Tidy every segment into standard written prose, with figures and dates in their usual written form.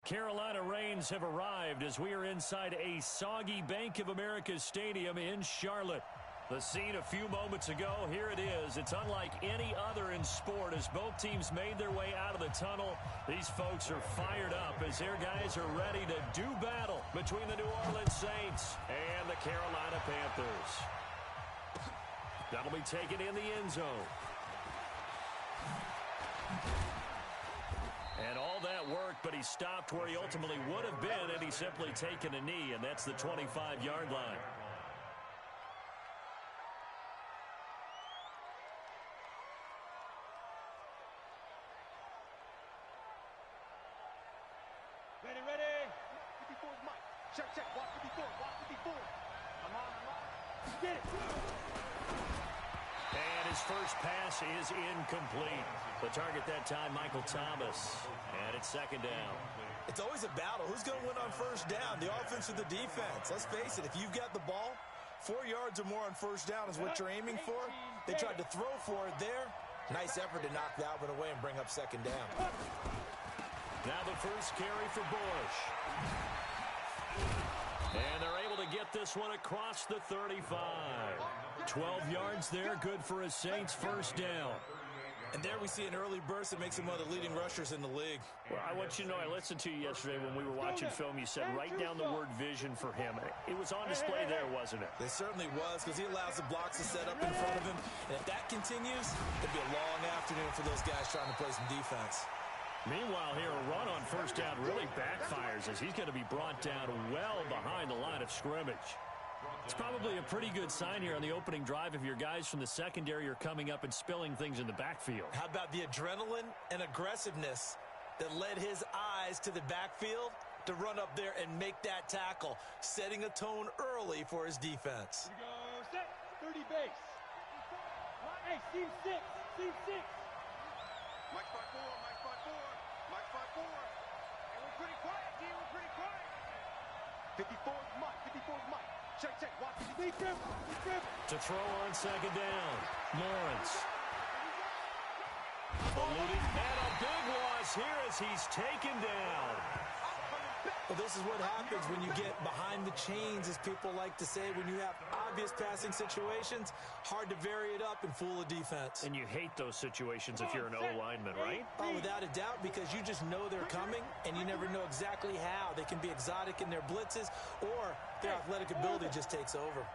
Carolina rains have arrived as we are inside a soggy Bank of America Stadium in Charlotte. The scene a few moments ago, here it is. It's unlike any other in sport as both teams made their way out of the tunnel. These folks are fired up as their guys are ready to do battle between the New Orleans Saints and the Carolina Panthers. That'll be taken in the end zone. And all that work, but he stopped where he ultimately would have been, and he's simply taken a knee, and that's the 25-yard line. Ready, ready. 54 is Mike. Check. Watch 54. I'm on. Get it. And his first pass is incomplete. The target that time, Michael Thomas. And it's second down. It's always a battle. Who's going to win on first down, the offense or the defense? Let's face it, if you've got the ball, 4 yards or more on first down is what you're aiming for. They tried to throw for it there. Nice effort to knock that one away and bring up second down. Now the first carry for Bush. And they're able to get this one across the 35. 12 yards there, good for a Saints first down. And there we see an early burst that makes him one of the leading rushers in the league. Well, I want you to know, I listened to you yesterday when we were watching film. You said write down the word vision for him. It was on display there, wasn't it? It certainly was, because he allows the blocks to set up in front of him. And if that continues, it'll be a long afternoon for those guys trying to play some defense. Meanwhile, here, a run on first down really backfires as he's going to be brought down well behind the line of scrimmage. It's probably a pretty good sign here on the opening drive if your guys from the secondary are coming up and spilling things in the backfield. How about the adrenaline and aggressiveness that led his eyes to the backfield to run up there and make that tackle, setting a tone early for his defense. Here we go. Set. 30 base. Hey, seam 6. Mike 5-4. Mike 5-4. Hey, we're pretty quiet, D. We're pretty quiet. 54 is Mike. Check. Watch it. Be careful. To throw on second down. Lawrence. Eluding, and a big loss here as he's taken down. Well, this is what happens when you get behind the chains, as people like to say. When you have obvious passing situations, hard to vary it up and fool a defense. And you hate those situations if you're an O-lineman, right? Oh, without a doubt, because you just know they're coming, and you never know exactly how. They can be exotic in their blitzes, or their athletic ability just takes over.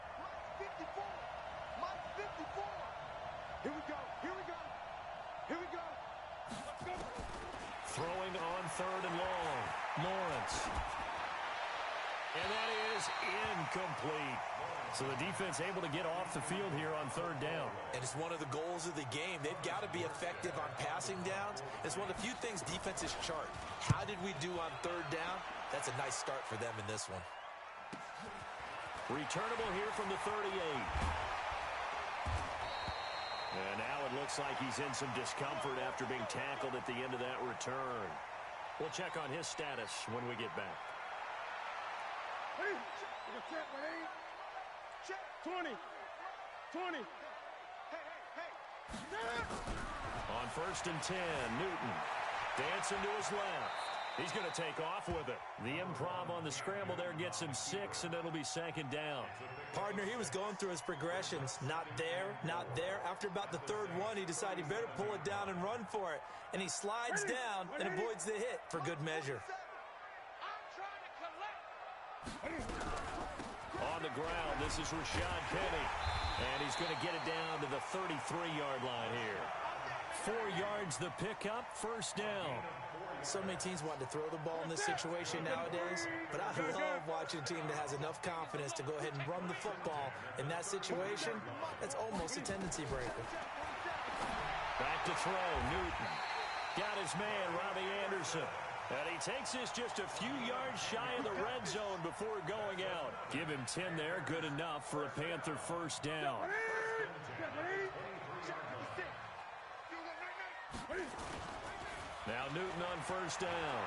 Mike 54. Here we go. Let's go. Throwing on third and long. Lawrence. And that is incomplete. So the defense able to get off the field here on third down. And it's one of the goals of the game. They've got to be effective on passing downs. It's one of the few things defenses chart. How did we do on third down? That's a nice start for them in this one. Returnable here from the 38. And now it looks like he's in some discomfort after being tackled at the end of that return. We'll check on his status when we get back. Hey, check. 20. Hey. On first and 10, Newton dancing to his left. He's going to take off with it. The improv on the scramble there gets him 6, and it'll be second down. Partner, he was going through his progressions. Not there. After about the third one, he decided he better pull it down and run for it. And he slides down and avoids the hit for good measure. On the ground, this is Rashad Penny. And he's going to get it down to the 33-yard line here. 4 yards the pickup, first down. So many teams want to throw the ball in this situation nowadays, but I love watching a team that has enough confidence to go ahead and run the football in that situation. That's almost a tendency breaker. Back to throw, Newton. Got his man, Robbie Anderson. And he takes this just a few yards shy of the red zone before going out. Give him 10 there, good enough for a Panther first down. Now Newton on first down.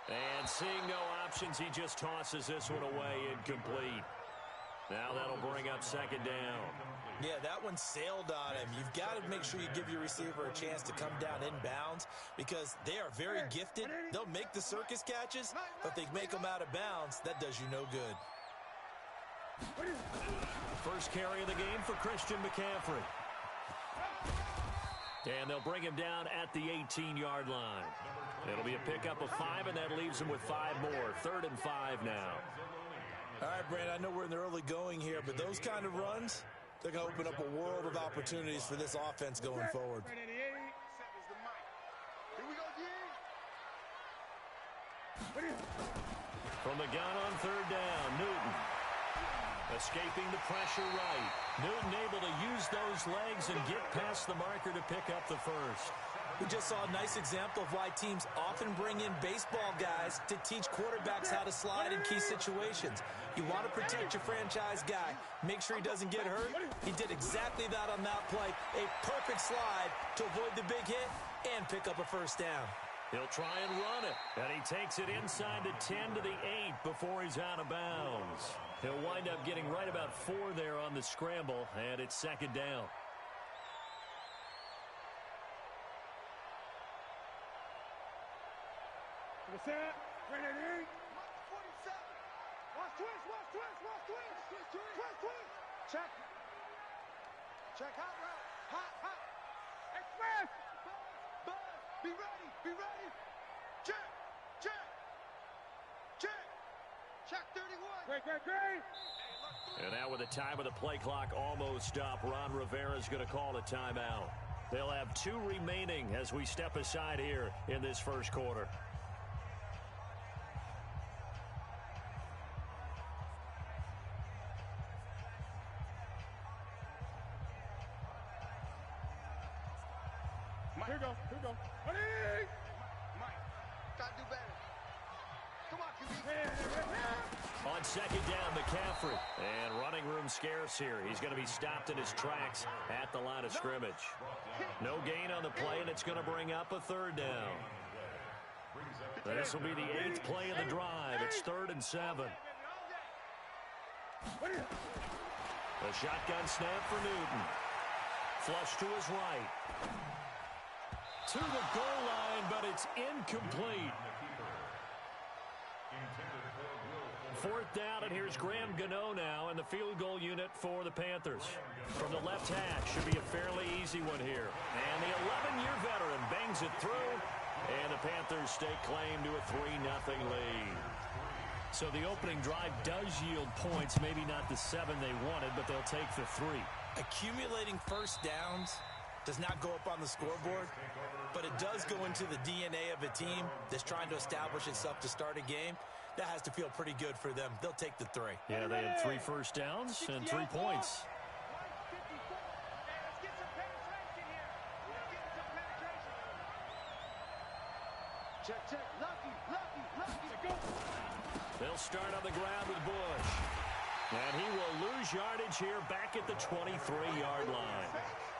And seeing no options, he just tosses this one away incomplete. Now that'll bring up second down. Yeah, that one sailed on him. You've got to make sure you give your receiver a chance to come down inbounds because they are very gifted. They'll make the circus catches, but if they make them out of bounds, that does you no good. First carry of the game for Christian McCaffrey. And they'll bring him down at the 18-yard line. It'll be a pickup of 5, and that leaves him with 5 more. 3rd and 5 now. All right, Brandon, I know we're in the early going here, but those kind of runs, they're going to open up a world of opportunities for this offense going forward. Here we go, From the gun on 3rd down, Newton. Escaping the pressure right. Newton able to use those legs and get past the marker to pick up the first. We just saw a nice example of why teams often bring in baseball guys to teach quarterbacks how to slide in key situations. You want to protect your franchise guy. Make sure he doesn't get hurt. He did exactly that on that play. A perfect slide to avoid the big hit and pick up a first down. He'll try and run it, and he takes it inside the 10 to the 8 before he's out of bounds. He'll wind up getting right about 4 there on the scramble, and it's second down. Set. Ready. Watch twist. Check. Check hot route. Hot. Express. Buzz. Be ready. Check. Check 31. Great. And now with the time of the play clock almost up, Ron Rivera's going to call a timeout. They'll have 2 remaining as we step aside here in this first quarter. Here we go. Ready? Mike, gotta do better. Come on, QB. On second down, McCaffrey. And running room scarce here. He's going to be stopped in his tracks at the line of scrimmage. No gain on the play, and it's going to bring up a 3rd down. This will be the 8th play of the drive. It's 3rd and 7. A shotgun snap for Newton. Flush to his right. To the goal line, but it's incomplete. 4th down, and here's Graham Gano now in the field goal unit for the Panthers. From the left hash, should be a fairly easy one here. And the 11-year veteran bangs it through, and the Panthers stake claim to a 3-0 lead. So the opening drive does yield points, maybe not the 7 they wanted, but they'll take the 3. Accumulating first downs does not go up on the scoreboard, but it does go into the DNA of a team that's trying to establish itself to start a game. That has to feel pretty good for them. They'll take the 3. Yeah, they had 3 first downs and 3 points. Check. Lucky. They'll start on the ground with Bush. And he will lose yardage here back at the 23-yard line.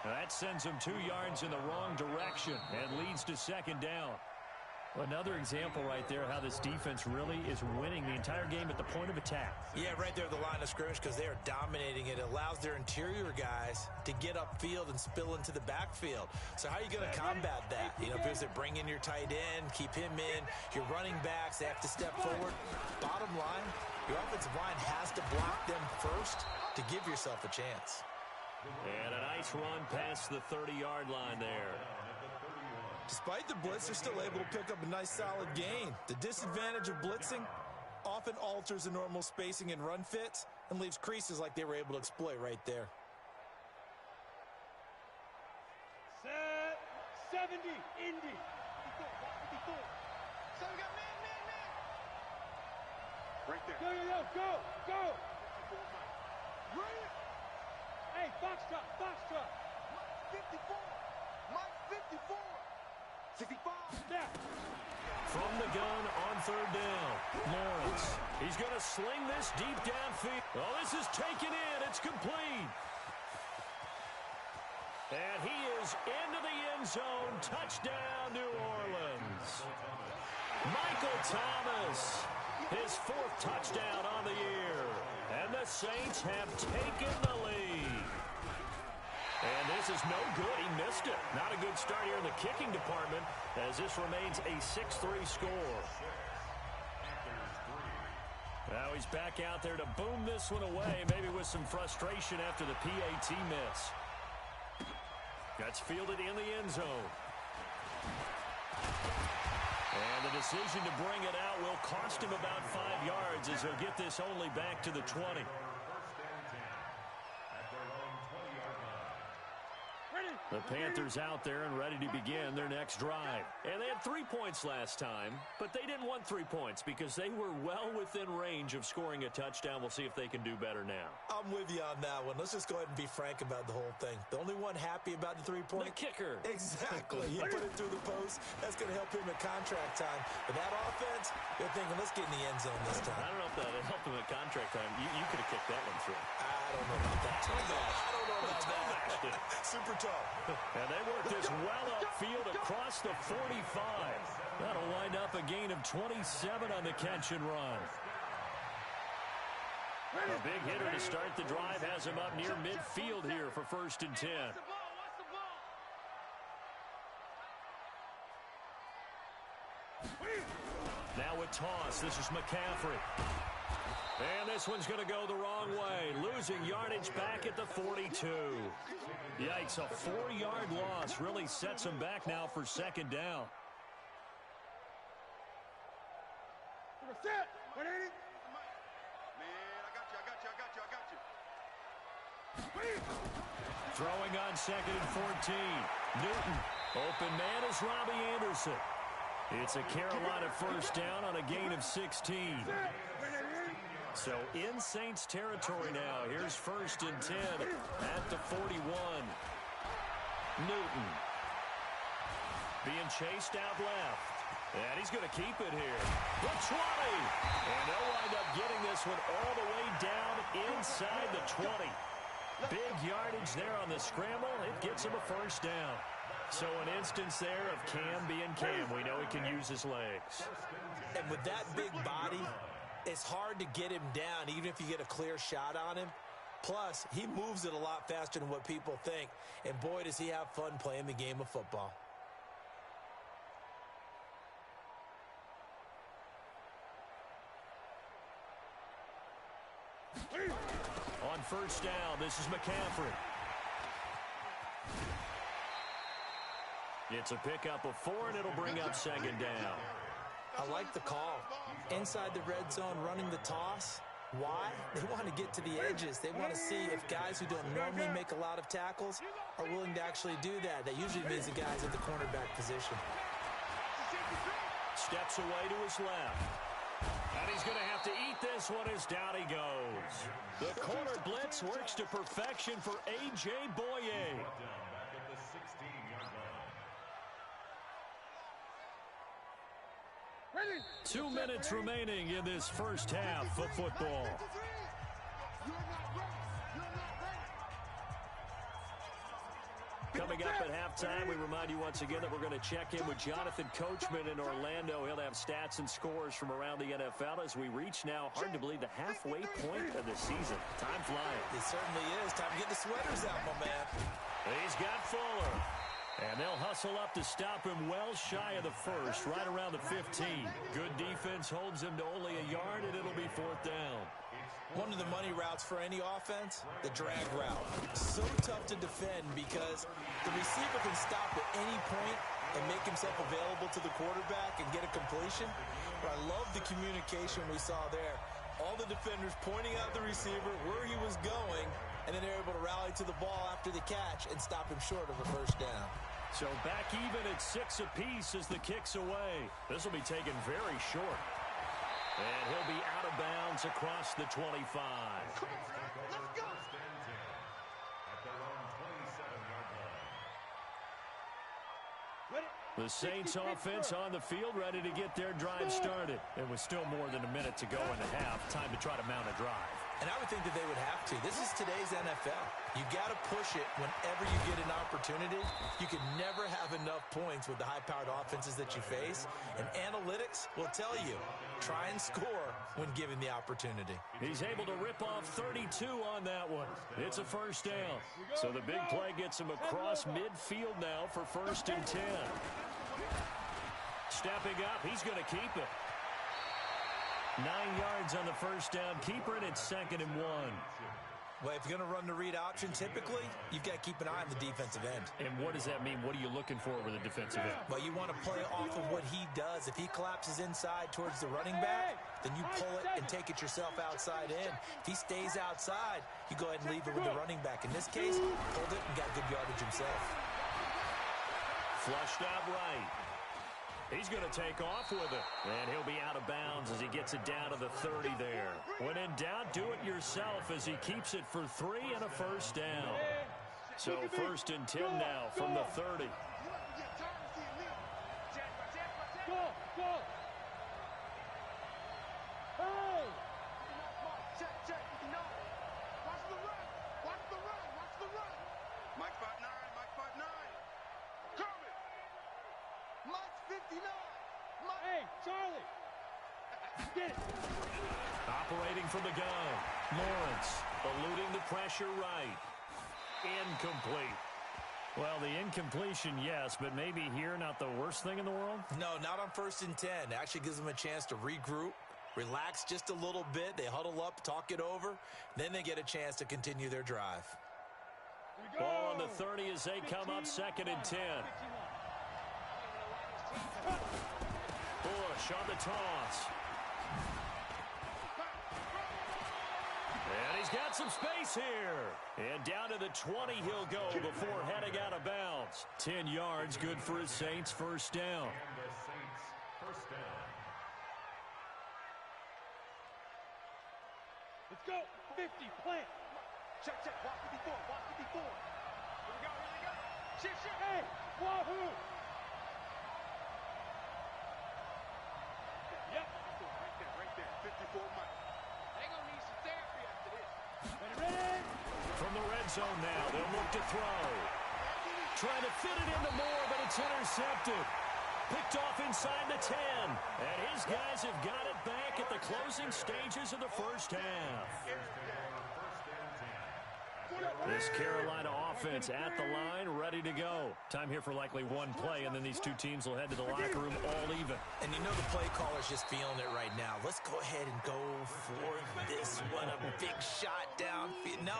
Now that sends him 2 yards in the wrong direction and leads to second down. Another example right there how this defense really is winning the entire game at the point of attack. Yeah, right there at the line of scrimmage because they are dominating it. It allows their interior guys to get upfield and spill into the backfield. So how are you going to combat that? You know, because they bring in your tight end, keep him in. Your running backs, they have to step forward. Bottom line, your offensive line has to block them first to give yourself a chance. And a nice run past the 30-yard line there. Despite the blitz, they're still able to pick up a nice solid gain. The disadvantage of blitzing often alters the normal spacing and run fits and leaves creases like they were able to exploit right there. Set. 70. Indy. 54. So we got man. Right there. Go. Right. Hey, Foxtrot. 54. Mike 54. 65. Yeah. From the gun on 3rd down. Lawrence. He's going to sling this deep downfield. Oh, this is taken in. It's complete. And he is into the end zone. Touchdown, New Orleans. Michael Thomas. His 4th touchdown on the year. And the Saints have taken the lead. And this is no good. He missed it. Not a good start here in the kicking department as this remains a 6-3 score. Now he's back out there to boom this one away, maybe with some frustration after the PAT miss. That's fielded in the end zone. And the decision to bring it out will cost him about 5 yards as he'll get this only back to the 20. The Panthers out there and ready to begin their next drive. And they had 3 points last time, but they didn't want 3 points because they were well within range of scoring a touchdown. We'll see if they can do better now. I'm with you on that one. Let's just go ahead and be frank about the whole thing. The only one happy about the 3-point? The kicker. Exactly. He put it through the post. That's going to help him at contract time. But that offense, they're thinking, let's get in the end zone this time. I don't know if that helped him at contract time. You could have kicked that one through. I don't know about that. I don't know about that. Super tough. And they work this well upfield across the 45. That'll wind up a gain of 27 on the catch and run. A big hitter to start the drive has him up near midfield here for 1st and 10. Now a toss. This is McCaffrey. And this one's going to go the wrong way. Losing yardage back at the 42. Yikes, a 4-yard loss really sets him back now for 2nd down. Throwing on 2nd and 14. Newton. Open man is Robbie Anderson. It's a Carolina 1st down on a gain of 16. So in Saints territory now. Here's 1st and 10 at the 41. Newton being chased out left. And he's going to keep it here. The 20. And they'll wind up getting this one all the way down inside the 20. Big yardage there on the scramble. It gets him a 1st down. So an instance there of Cam being Cam. We know he can use his legs. And with that big body, it's hard to get him down, even if you get a clear shot on him. Plus, he moves it a lot faster than what people think. And boy, does he have fun playing the game of football. On 1st down, this is McCaffrey. It's a pickup of 4, and it'll bring up 2nd down. I like the call. Inside the red zone, running the toss. Why? They want to get to the edges. They want to see if guys who don't normally make a lot of tackles are willing to actually do that. That usually means the guys at the cornerback position. Steps away to his left. And he's going to have to eat this one as down he goes. The corner blitz works to perfection for A.J. Boye. 2 minutes remaining in this 1st half of football. Coming up at halftime, we remind you once again that we're going to check in with Jonathan Coachman in Orlando. He'll have stats and scores from around the NFL as we reach now, hard to believe, the halfway point of the season. Time flying. It certainly is. Time to get the sweaters out, my man. He's got Fuller. And they'll hustle up to stop him well shy of the 1st, right around the 15. Good defense holds him to only a yard, and it'll be 4th down. One of the money routes for any offense, the drag route. So tough to defend because the receiver can stop at any point and make himself available to the quarterback and get a completion. But I love the communication we saw there. All the defenders pointing out the receiver, where he was going, and then they're able to rally to the ball after the catch and stop him short of a 1st down. So back even at 6 apiece as the kick's away. This will be taken very short. And he'll be out of bounds across the 25. The Saints offense on the field ready to get their drive started. And with still more than a minute to go in the half, time to try to mount a drive. And I would think that they would have to. This is today's NFL. You got to push it whenever you get an opportunity. You can never have enough points with the high-powered offenses that you face. And analytics will tell you try and score when given the opportunity. He's able to rip off 32 on that one. It's a first down. So the big play gets him across midfield now for 1st and 10. Stepping up, he's going to keep it. 9 yards on the first down. Keeper, and it's 2nd and 1. Well, if you're going to run the read option, typically, you've got to keep an eye on the defensive end. And what does that mean? What are you looking for with a defensive end? Well, you want to play off of what he does. If he collapses inside towards the running back, then you pull it and take it yourself outside in. If he stays outside, you go ahead and leave it with the running back. In this case, pulled it and got good yardage himself. Flushed out right. He's going to take off with it. And he'll be out of bounds as he gets it down to the 30 there. When in doubt, do it yourself as he keeps it for 3 and a first down. So 1st and 10 now from the 30. Mike 5'9", Mike 5'9". Coming. Mike's 59. Hey, Charlie. Get it. Operating from the gun. Lawrence eluding the pressure right. Incomplete. Well, the incompletion, yes, but maybe here not the worst thing in the world? No, not on 1st and 10. It actually gives them a chance to regroup, relax just a little bit. They huddle up, talk it over. Then they get a chance to continue their drive. Ball on the 30 as they come up 2nd and 10. Bush on the toss. And he's got some space here. And down to the 20 he'll go before heading out of bounds. 10 yards, good for his Saints, first down. Let's go. 50, plant. Check, watch 54, watch 54. Here we go. Shit. Hey, wahoo. Yep. Right there. 54 Mike. They gonna need some therapy after this. Ready. From the red zone now, they'll look to throw. Trying to fit it into Moore, but it's intercepted. Picked off inside the 10. And his guys have got it back at the closing stages of the first half. This Carolina offense at the line, ready to go. Time here for likely one play, and then these two teams will head to the locker room all even. And you know the play caller's just feeling it right now. Let's go ahead and go for this one. A big shot downfield. No.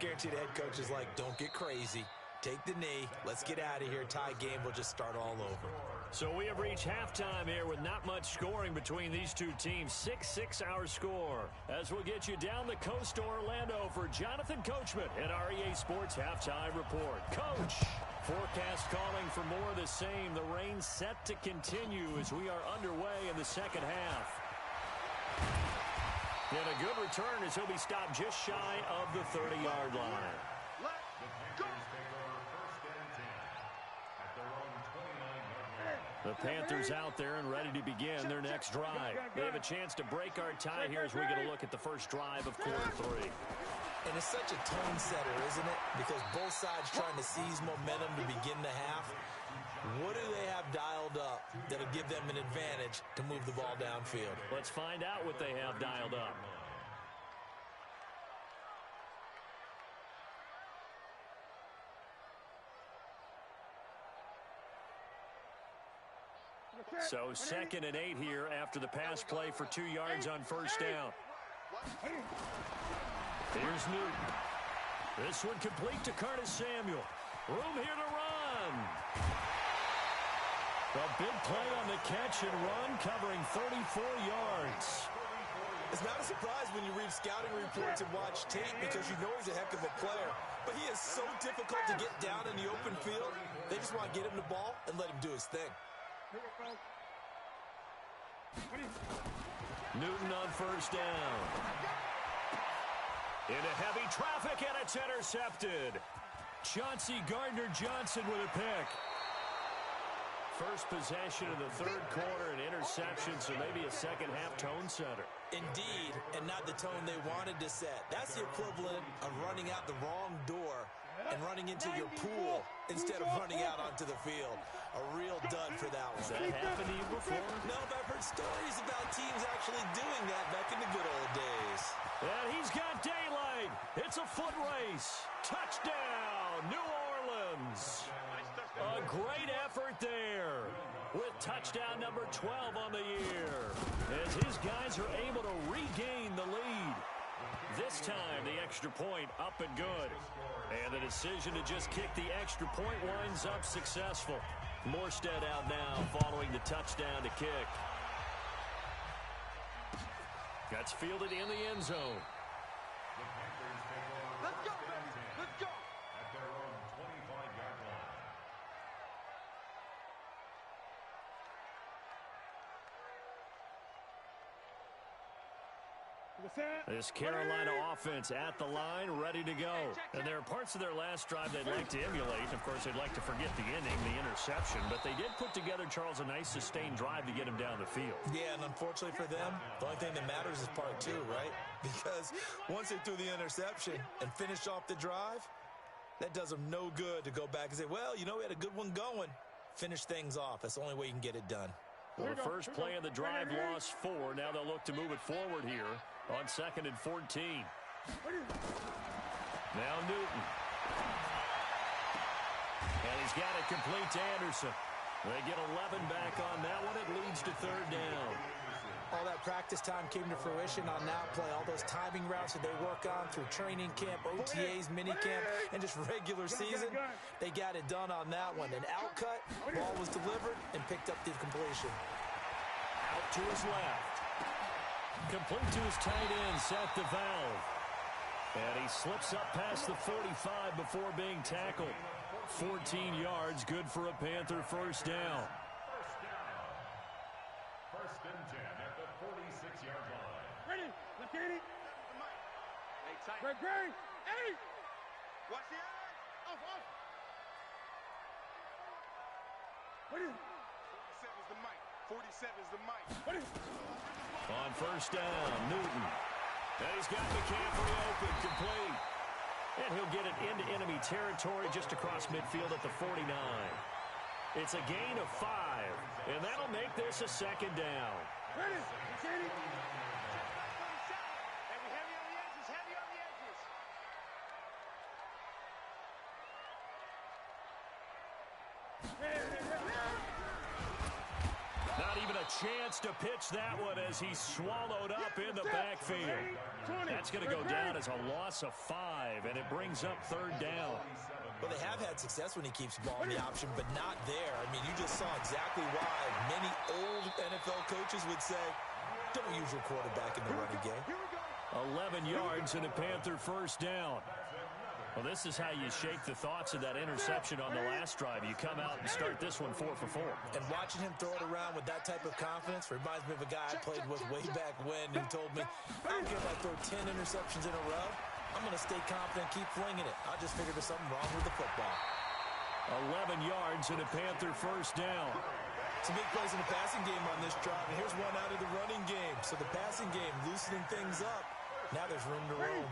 Guaranteed the head coach is like, don't get crazy. Take the knee. Let's get out of here. Tie game. We'll just start all over. So we have reached halftime here with not much scoring between these two teams. 6-6 our score. As we'll get you down the coast to Orlando for Jonathan Coachman at REA Sports Halftime Report. Coach, forecast calling for more of the same. The rain set to continue as we are underway in the second half. And a good return as he'll be stopped just shy of the 30-yard line. The Panthers out there and ready to begin their next drive. They have a chance to break our tie here as we get a look at the first drive of quarter 3. And it's such a tone setter, isn't it? Because both sides trying to seize momentum to begin the half. What do they have dialed up that'll give them an advantage to move the ball downfield? Let's find out what they have dialed up. So 2nd and 8 here after the pass play for 2 yards on first down. Here's Newton. This one complete to Curtis Samuel. Room here to run. A big play on the catch and run, covering 34 yards. It's not a surprise when you read scouting reports and watch tape because you know he's a heck of a player. But he is so difficult to get down in the open field. They just want to get him the ball and let him do his thing. Newton on first down. Into heavy traffic, and it's intercepted. Chauncey Gardner-Johnson with a pick. First possession of the third quarter, an interception, so maybe a second-half tone setter. Indeed, and not the tone they wanted to set. That's the equivalent of running out the wrong door and running into your pool instead of running out onto the field. A real dud for that one. Has that happened to you before? No, but I've heard stories about teams actually doing that back in the good old days. And he's got daylight. It's a foot race. Touchdown, New Orleans. A great effort there with touchdown number 12 on the year as his guys are able to regain the lead. This time, the extra point up and good. And the decision to just kick the extra point winds up successful. Morstead out now following the touchdown to kick. That's fielded in the end zone. Let's go, baby. Let's go. At their own 25-yard line. This Carolina offense at the line, ready to go. And there are parts of their last drive they'd like to emulate. Of course, they'd like to forget the ending, the interception. But they did put together, Charles, a nice sustained drive to get him down the field. Yeah, and unfortunately for them, the only thing that matters is part two, right? Because once they threw the interception and finished off the drive, that does them no good to go back and say, well, you know, we had a good one going. Finish things off. That's the only way you can get it done. Well, the first play of the drive lost 4. Now they'll look to move it forward here on 2nd and 14. Now Newton. And he's got it complete to Anderson. They get 11 back on that one. It leads to 3rd down. All that practice time came to fruition on that play. All those timing routes that they work on through training camp, OTAs, minicamp, and just regular season, they got it done on that one. An outcut, ball was delivered, and picked up the completion. Out to his left. Complete to his tight end, Seth DeValve. And he slips up past the 45 before being tackled. 14 yards, good for a Panther first down. First and 10 at the 46-yard line. Ready? Look at it. Hey, tight. Great. Hey! Watch the eyes. Off. What is it? 47 is the mic. 47 is the mic. What is it? On first down, Newton. And he's got McCaffrey open, complete. And he'll get it into enemy territory just across midfield at the 49. It's a gain of 5, and that'll make this a 2nd down. Ready? Look at it. 37. Hey, we heavy on the edges. Heavy on the edges. Not even a chance to pitch that one as he's swallowed up in the backfield. That's going to go down as a loss of 5, and it brings up 3rd down. Well, they have had success when he keeps the ball in the option, but not there. I mean, you just saw exactly why many old NFL coaches would say, don't use your quarterback in the running game. 11 yards and a Panther first down. Well, this is how you shake the thoughts of that interception on the last drive. You come out and start this one 4 for 4. And watching him throw it around with that type of confidence reminds me of a guy I played with way back when who told me, I don't care if I throw 10 interceptions in a row. I'm going to stay confident, keep flinging it. I just figured there's something wrong with the football. 11 yards and a Panther first down. Some big plays in the passing game on this drive, and here's one out of the running game. So the passing game loosening things up. Now there's room to roam.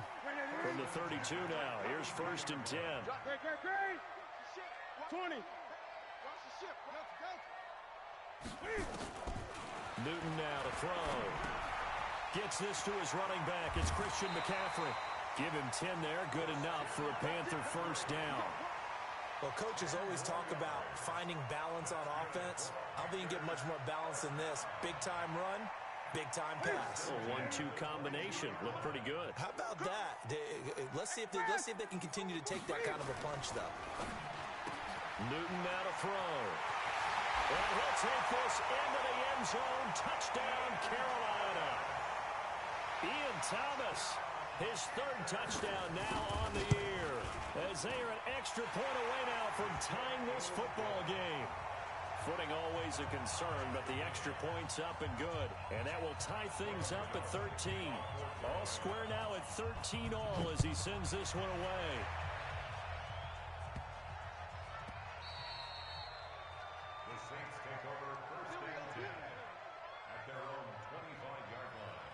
From the 32 now. Here's 1st and 10. Great. 20. Watch the ship. Go. Newton now to throw. Gets this to his running back. It's Christian McCaffrey. Give him 10 there. Good enough for a Panther first down. Well, coaches always talk about finding balance on offense. I don't think you get much more balance than this. Big-time run, big-time pass. A 1-2 combination. Looked pretty good. How about that? Let's see if they can continue to take that kind of a punch, though. Newton now to throw. And he'll take this into the end zone. Touchdown, Carolina. Ian Thomas, his 3rd touchdown now on the year, as they are an extra point away now from tying this football game. Footing always a concern, but the extra point's up and good. And that will tie things up at 13. All square now at 13 all as he sends this one away. The Saints take over 1st and 10 at their own 25-yard line.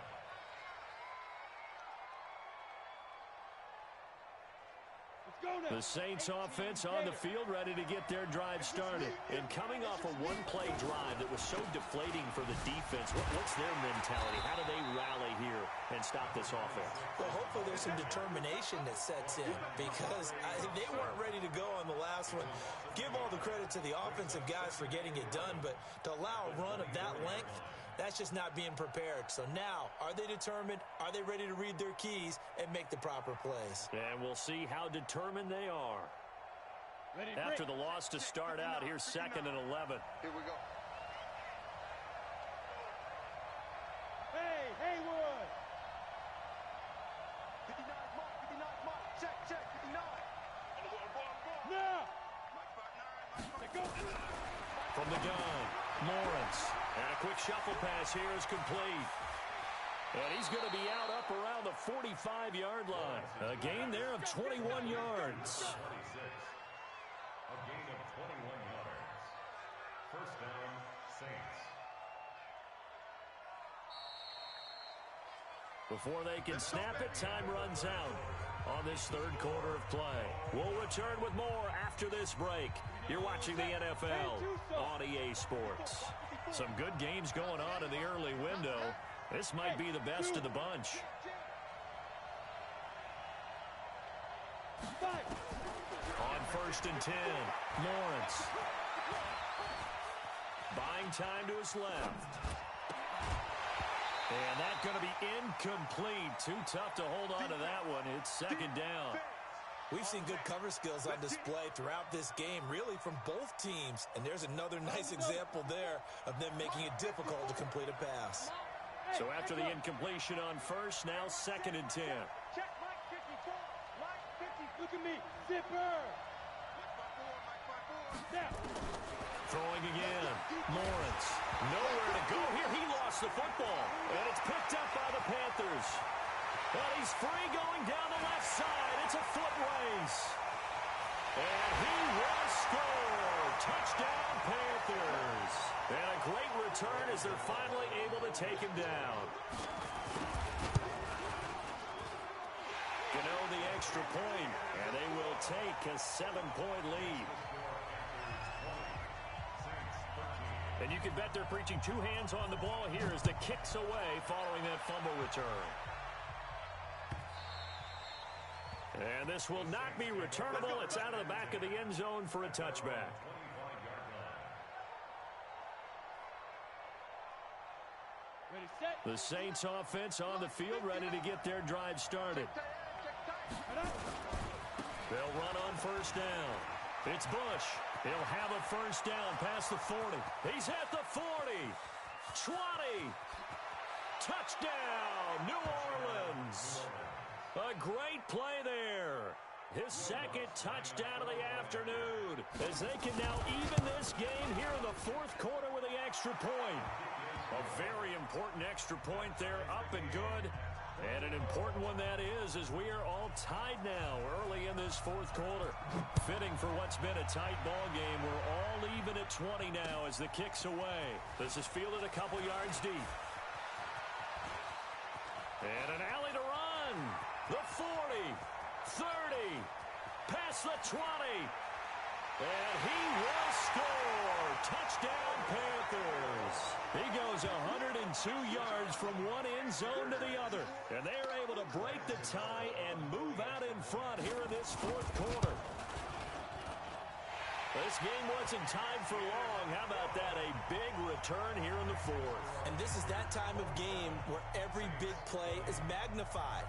The Saints offense on the field, ready to get their drive started. And coming off a one-play drive that was so deflating for the defense, what's their mentality? How do they rally here and stop this offense? Well, hopefully there's some determination that sets in because they weren't ready to go on the last one. Give all the credit to the offensive guys for getting it done, but to allow a run of that length, that's just not being prepared. So now, are they determined? Are they ready to read their keys and make the proper plays? And we'll see how determined they are. After the loss to start out, here's 2nd and 11. Here we go. Hey, Haywood. 59 mark, 59 mark. Check, 59. Now. Let's go. From the gun, Lawrence. And a quick shuffle pass here is complete. And he's going to be out up around the 45-yard line. A gain there of 21 yards. 26. A gain of 21 yards. First down, Saints. Before they can snap it, time runs out on this third quarter of play. We'll return with more after this break. You're watching the NFL on EA Sports. Some good games going on in the early window. This might be the best of the bunch. On 1st and 10, Lawrence. Buying time to his left. And that's going to be incomplete. Too tough to hold on to that one. It's 2nd down. We've seen good cover skills on display throughout this game, really from both teams. And there's another nice example there of them making it difficult to complete a pass. So after the incompletion on 1st, now 2nd and 10. Check Mike 54. Mike 50. Look at me. Zipper. Now. Throwing again. Lawrence. Nowhere to go here. He lost the football. And it's picked up by the Panthers. But he's free going down the left side. It's a foot race. And he will score. Touchdown, Panthers. And a great return as they're finally able to take him down. Gano the extra point, and they will take a 7-point lead. And you can bet they're preaching 2 hands on the ball here as the kick's away following that fumble return. And this will not be returnable. It's out of the back of the end zone for a touchback. Ready, set. The Saints offense on the field, ready to get their drive started. They'll run on 1st down. It's Bush. He'll have a 1st down past the 40. He's at the 40. 20. Touchdown, New Orleans. A great play there. His 2nd touchdown of the afternoon as they can now even this game here in the 4th quarter with the extra point. A very important extra point there, up and good. And an important one that is, as we are all tied now early in this 4th quarter. Fitting for what's been a tight ball game. We're all even at 20 now as the kick's away. This is fielded a couple yards deep. And an alley to run. The 40, 30, past the 20. And he will score. Touchdown, Panthers. He goes 102 yards from one end zone to the other. And they are able to break the tie and move out in front here in this 4th quarter. This game wasn't tied for long. How about that? A big return here in the 4th. And this is that time of game where every big play is magnified.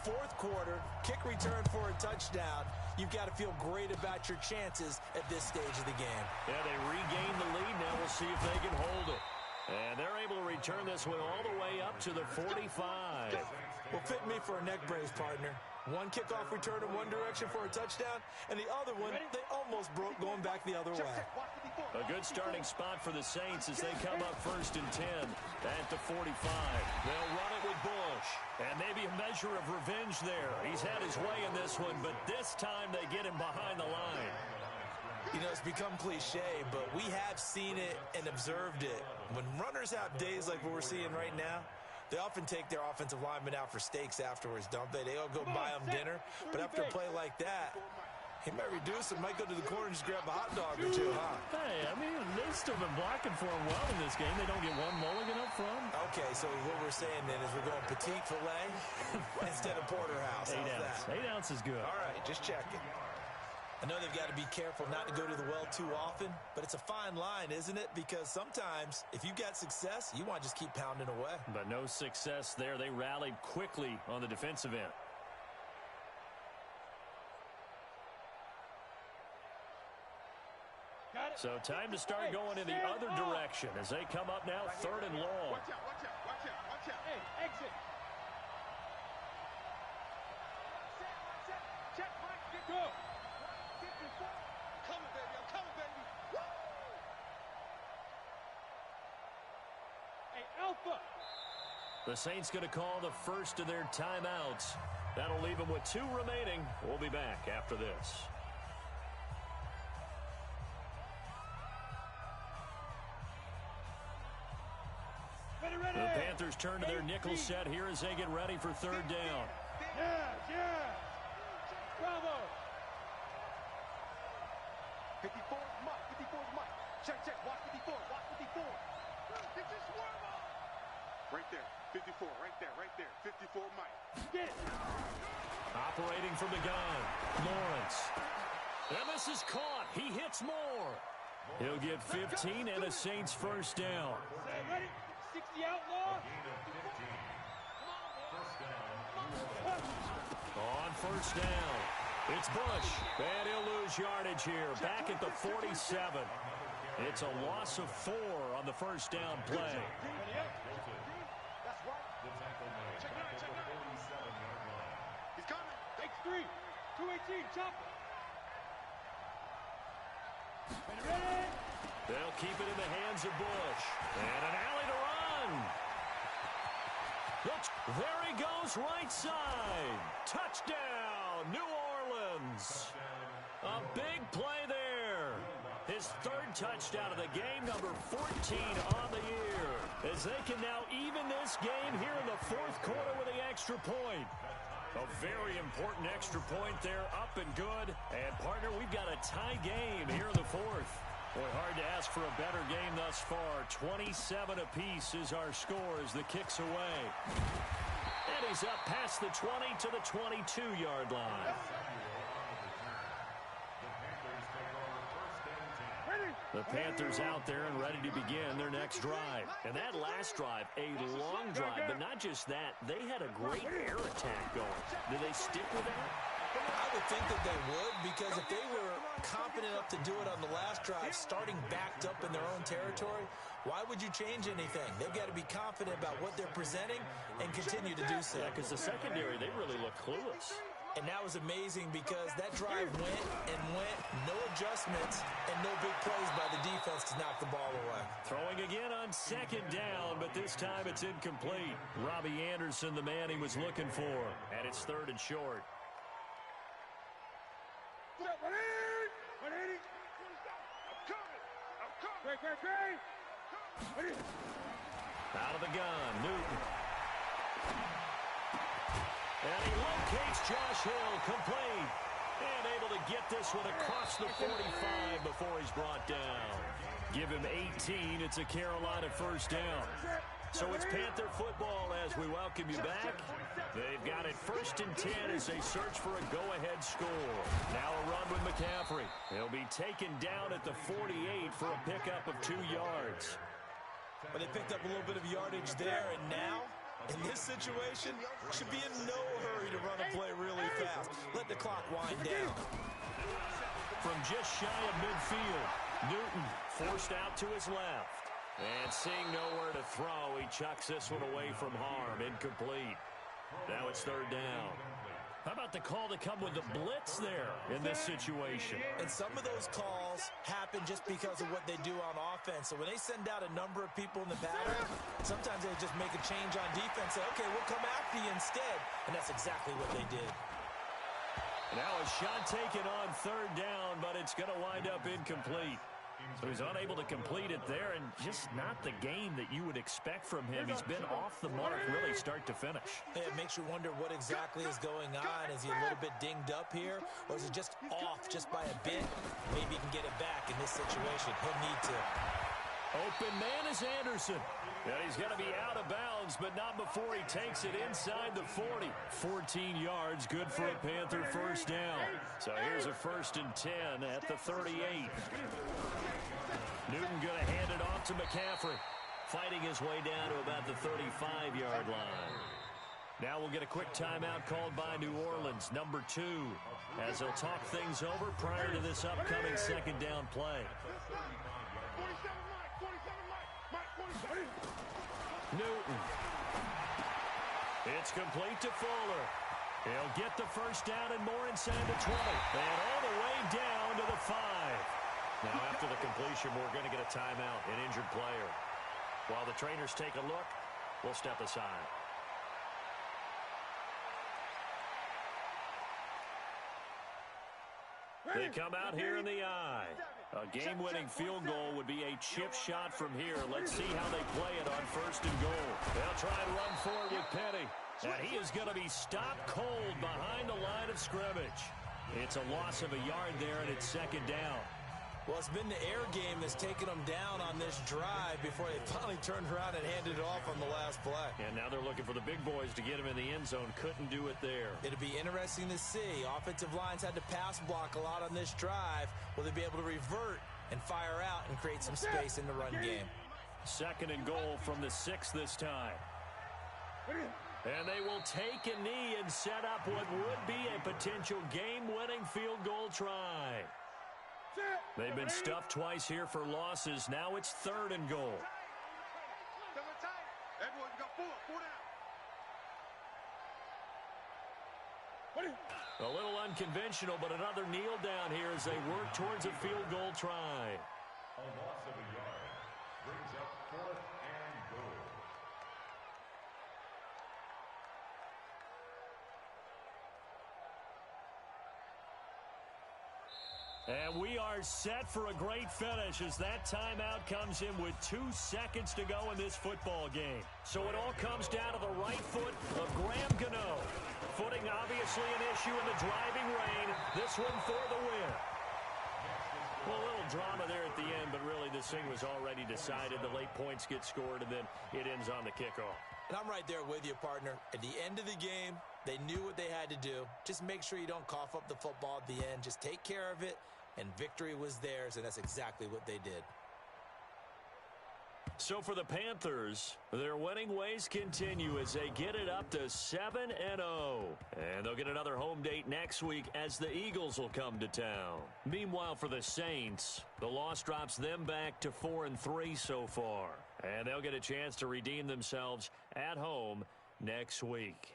4th quarter, kick return for a touchdown. You've got to feel great about your chances at this stage of the game. Yeah, they regain the lead. Now we'll see if they can hold it. And they're able to return this one all the way up to the 45. Well, fit me for a neck brace, partner. One kickoff return in one direction for a touchdown, and the other one, they almost broke going back the other way. A good starting spot for the Saints as they come up 1st and 10 at the 45. They'll run it with Bush. And maybe a measure of revenge there. He's had his way in this one, but this time they get him behind the line. You know, it's become cliche, but we have seen it and observed it. When runners have days like what we're seeing right now, They often take their offensive linemen out for steaks afterwards, don't they? They all go buy them dinner. But after a play like that, he might reduce it, might go to the corner and just grab a hot dog or two, huh? Hey, I mean, they've still been blocking for him well in this game. They don't get one mulligan up front. Okay, so what we're saying then is we're going petite filet instead of porterhouse. How's that? 8 ounce is good. All right, just checking. I know they've got to be careful not to go to the well too often, but it's a fine line, isn't it? Because sometimes if you've got success, you want to just keep pounding away. But no success there. They rallied quickly on the defensive end. So time to start going in the other direction as they come up now, 3rd and long. Watch out, watch out, watch out, watch out. Hey, exit. Check, Mike, get go. 54. Coming, baby, I'm coming, baby. Woo! Hey, Alpha. The Saints going to call the first of their timeouts. That'll leave them with 2 remaining. We'll be back after this. The Panthers turn to their nickel set here as they get ready for 3rd down. Yeah. Bravo. 54 is Mike, 54 is Mike. Check, watch 54, watch 54. Get your swerve on. Right there, 54, right there, 54 Mike. Get it. Operating from the gun, Lawrence. And this is caught. He hits more. He'll get 15 and a Saints first down. Ready? 60 outlaw. On first down, it's Bush. And he'll lose yardage here, back at the 47. It's a loss of 4 on the first down play. That's right. Check it out. He's coming. X3. 218. Chop. Ready? They'll keep it in the hands of Bush. And an alley to run. There he goes, right side. Touchdown, New Orleans. A big play there. His 3rd touchdown of the game, number 14 on the year. As they can now even this game here in the 4th quarter with the extra point. A very important extra point there, up and good. And, partner, we've got a tie game here in the 4th. Boy, hard to ask for a better game thus far. 27 apiece is our score as the kick's away. And he's up past the 20 to the 22-yard line. The Panthers out there and ready to begin their next drive. And that last drive, a long drive, but not just that. They had a great air attack going. Did they stick with that? I would think that they would, because if they were confident enough to do it on the last drive, starting backed up in their own territory, why would you change anything? They've got to be confident about what they're presenting and continue to do so. Yeah, because the secondary, they really look clueless. And that was amazing because that drive went and went, no adjustments, and no big plays by the defense to knock the ball away. Throwing again on 2nd down, but this time it's incomplete. Robbie Anderson, the man he was looking for. And it's 3rd and short. 180. I'm coming. Great. Out of the gun, Newton. And he locates Josh Hill, complete. And able to get this one across the 45 before he's brought down. Give him 18. It's a Carolina first down. So it's Panther football as we welcome you back. They've got it 1st and 10 as they search for a go-ahead score. Now a run with McCaffrey. He'll be taken down at the 48 for a pickup of 2 yards. But they picked up a little bit of yardage there, and now, in this situation, should be in no hurry to run a play really fast. Let the clock wind down. From just shy of midfield, Newton forced out to his left. And seeing nowhere to throw, he chucks this one away from harm. Incomplete. Now it's 3rd down. How about the call to come with the blitz there in this situation? And some of those calls happen just because of what they do on offense. So when they send out a number of people in the pattern, sometimes they just make a change on defense. Say, okay, we'll come after you instead. And that's exactly what they did. Now a shot taken on 3rd down, but it's going to wind up incomplete. So he's unable to complete it there, and just not the game that you would expect from him. He's been off the mark really start to finish. Yeah, it makes you wonder what exactly is going on. Is he a little bit dinged up here, or is it just off just by a bit? Maybe he can get it back in this situation. He'll need to. Open man is Anderson. And he's going to be out of bounds, but not before he takes it inside the 40. 14 yards, good for a Panther first down. So here's a 1st and 10 at the 38. Newton going to hand it off to McCaffrey. Fighting his way down to about the 35-yard line. Now we'll get a quick timeout called by New Orleans, number 2, as they'll talk things over prior to this upcoming second down play. Newton. It's complete to Fuller. He'll get the first down and more inside the 20. And all the way down to the 5. Now after the completion, we're going to get a timeout, an injured player. While the trainers take a look, we'll step aside. They come out here in the eye. A game-winning field goal would be a chip shot from here. Let's see how they play it on 1st and goal. They'll try and run forward with Penny. And he is going to be stopped cold behind the line of scrimmage. It's a loss of a yard there, and it's 2nd down. Well, it's been the air game that's taken them down on this drive before they finally turned around and handed it off on the last play. And now they're looking for the big boys to get him in the end zone. Couldn't do it there. It'll be interesting to see. Offensive lines had to pass block a lot on this drive. Will they be able to revert and fire out and create some space in the run game? 2nd and goal from the 6 this time. And they will take a knee and set up what would be a potential game-winning field goal try. They've been stuffed twice here for losses. Now it's 3rd and goal. Everyone got 4 down. A little unconventional, but another kneel down here as they work towards a field goal try. A loss of a yard brings up 4th and goal. And we are set for a great finish as that timeout comes in with 2 seconds to go in this football game. So it all comes down to the right foot of Graham Gano. Footing obviously an issue in the driving rain. This one for the win. Well, a little drama there at the end, but really this thing was already decided. The late points get scored, and then it ends on the kickoff. And I'm right there with you, partner. At the end of the game, they knew what they had to do. Just make sure you don't cough up the football at the end. Just take care of it, and victory was theirs, and that's exactly what they did. So for the Panthers, their winning ways continue as they get it up to 7-0. And they'll get another home date next week as the Eagles will come to town. Meanwhile, for the Saints, the loss drops them back to 4-3 so far. And they'll get a chance to redeem themselves at home next week.